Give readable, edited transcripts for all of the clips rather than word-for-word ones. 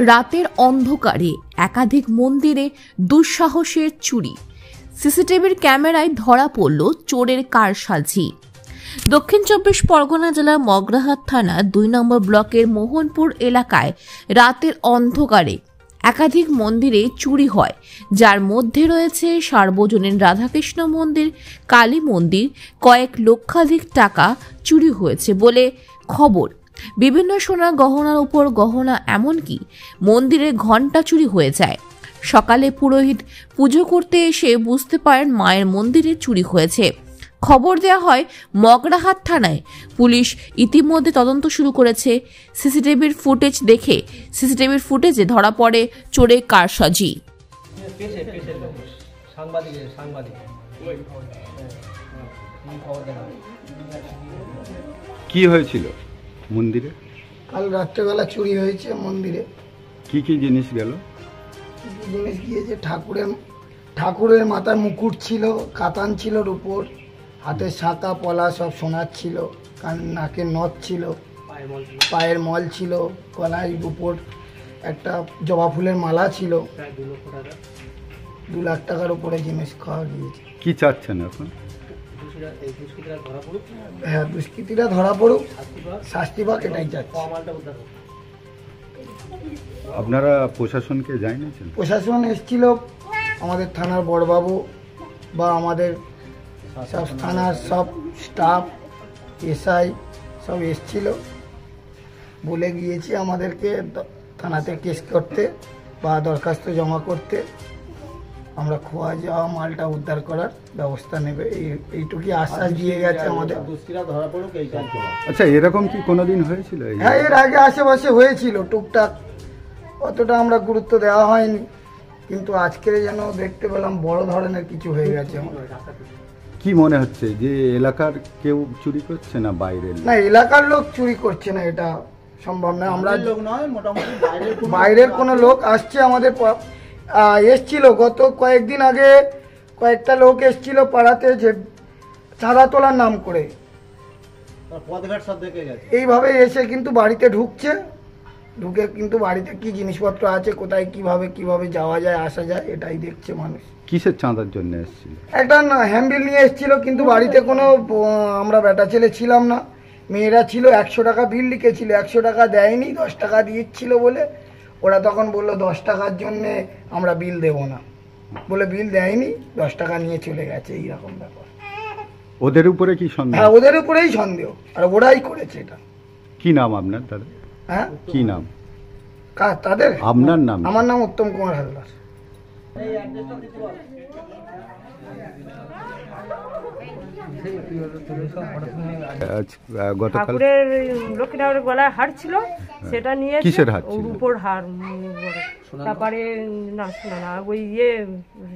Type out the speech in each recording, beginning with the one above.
রাতের অন্ধকারে একাধিক মন্দিরে দুঃসাহসের চুরি। সিসিটিভির ক্যামেরায় ধরা পড়ল চোরের কারসাজি। দক্ষিণ চব্বিশ পরগনা জেলার মগরাহাট থানা ২ নম্বর ব্লকের মোহনপুর এলাকায় রাতের অন্ধকারে একাধিক মন্দিরে চুরি হয়, যার মধ্যে রয়েছে সার্বজনীন রাধাকৃষ্ণ মন্দির, কালী মন্দির। কয়েক লক্ষাধিক টাকা চুরি হয়েছে বলে খবর। বিভিন্ন সোনা গহনার উপর গহনা, এমনকি মন্দিরের ঘণ্টা চুরি হয়ে যায়। সকালে পুরোহিত পুজো করতে এসে বুঝতে পারেন মায়ের মন্দিরে চুরি হয়েছে। খবর দেওয়া হয় মগরাহাট থানায়। পুলিশ ইতিমধ্যে তদন্ত শুরু করেছে। সিসিটিভির ফুটেজে ধরা পড়ে চোরের কারসাজি। কি হয়েছিল মন্দিরে? কাল রাত্রেবেলা চুরি হয়েছে মন্দিরে। কি কি জিনিস গেল? জিনিস গিয়েছে, ঠাকুরের মাথার মুকুট ছিল, কাতান ছিল রূপোর, হাতের শাঁকা পলা সব সোনার ছিল, নাকের নথ ছিল, পায়ের মল ছিল, গলায় রূপোর একটা জবা ফুলের মালা ছিল। 2 লাখ টাকার উপরে জিনিস খাওয়া গিয়েছে। কি চাচ্ছেন এখন? হ্যাঁ, দুষ্কৃতীরা ধরা পড়ুক, শাস্তি পাক, এটাই চাচ্ছি। আপনারা প্রশাসনকে জানিয়েছেন? প্রশাসন এসেছিল, আমাদের থানার বড়বাবু বা আমাদের সব থানার সব স্টাফ, এসআই সব এসেছিল। বলে গিয়েছি আমাদেরকে থানাতে কেস করতে বা দরখাস্ত জমা করতে। আমরা খোয়া যাওয়া মালটা উদ্ধার করার ব্যবস্থা নেবে, এইটুকুই আশ্বাস দিয়ে গেছে আমাদের। আচ্ছা, এরকম কি কোনোদিন হয়েছিল? হ্যাঁ, এর আগে আশেপাশে হয়েছিল টুকটাক, অতটা আমরা গুরুত্ব দেওয়া হয়নি, কিন্তু আজকে যেন দেখতে পেলাম বড় ধরনের কিছু হয়ে গেছে। কি মনে হচ্ছে যে এলাকার কেউ চুরি করছে না বাইরের? না, এলাকার লোক চুরি করছে না, এটা সম্ভব না। আমরা লোক নয়, মোটামুটি বাইরের কোনো লোক আসছে। আমাদের এসছিল গত কয়েকদিন আগে, কয়েকটা লোক এসছিল পাড়াতে, যে চাঁদা তোলার নাম করে এইভাবে এসে কিন্তু বাড়িতে ঢুকে কিন্তু বাড়িতে কি জিনিসপত্র আছে, কোথায় কিভাবে যাওয়া যায় আসা যায়, এটাই দেখছে মানুষ। কিসের চাঁদার জন্য এসেছিল? একটা হ্যান্ডেল নিয়ে এসেছিল, কিন্তু বাড়িতে কোনো আমরা বেটা ছেলে ছিলাম না, মেয়েরা ছিল। 100 টাকা বিল লিখেছিল, 100 টাকা দেয়নি, 10 টাকা দিয়েছিল বলে ওরা তখন বললো 10 টাকার জন্যে আমরা বিল দেব না বলে বিল দেয়নি, 10 টাকা নিয়ে চলে গেছে। এইরকম ব্যাপার। ওদের উপরে কি সন্দেহ? হ্যাঁ, ওদের উপরেই সন্দেহ, আর ওরাই করেছে এটা। কি নাম আপনার দাদা? হ্যাঁ, কি নাম তাদের? আপনার নাম? আমার নাম উত্তম কুমার হালদার। ঠাকুরের লক্ষ্মী ঠাকুরের গলায় হার ছিল, সেটা নিয়ে কিসের হার ছিল? রূপোর হার। তারপরে না ওই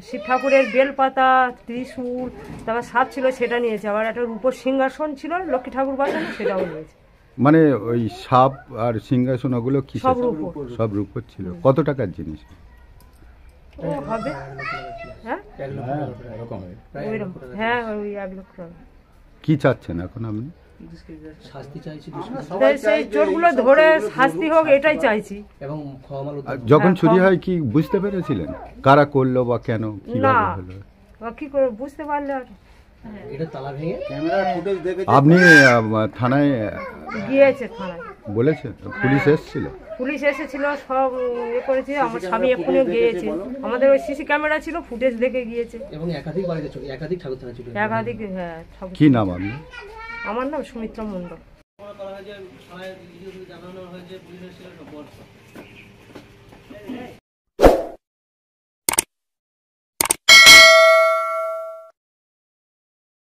শিব ঠাকুরের বেলপাতা, ত্রিশূল, তারপর সাপ ছিল, সেটা নিয়েছে। আবার একটা রূপোর সিংহাসন ছিল লক্ষ্মী ঠাকুর বাঁচানো, সেটাও নিয়েছে। মানে ওই সাপ আর সিংহাসন ওগুলো কি সব রূপোর ছিল? কত টাকার জিনিস হবে? হ্যাঁ, হ্যাঁ, ওই 1 লক্ষ টাকা। কি চাচ্ছেন এখন আপনি? সেই চোরগুলো ধরে শাস্তি হোক, এটাই চাইছি। যখন চুরি হয় কি বুঝতে পেরেছিলেন কারা করলো বা কেন? না, কি করে বুঝতে পারলে? আর আপনি থানায় গিয়েছে, থানায় বলেছে? পুলিশ এসেছিল? পুলিশ এসেছিল, সব করেছে। আমার স্বামী এক্ষুনি গিয়েছে, আমাদের ওই সিসি ক্যামেরা ছিল, ফুটেজ দেখে গিয়েছে। এবং একাধিক ঠাকুর থানা ছিল, একাধিক। হ্যাঁ। কি নাম আপনার? আমার নাম সুমিত্রা মণ্ডল।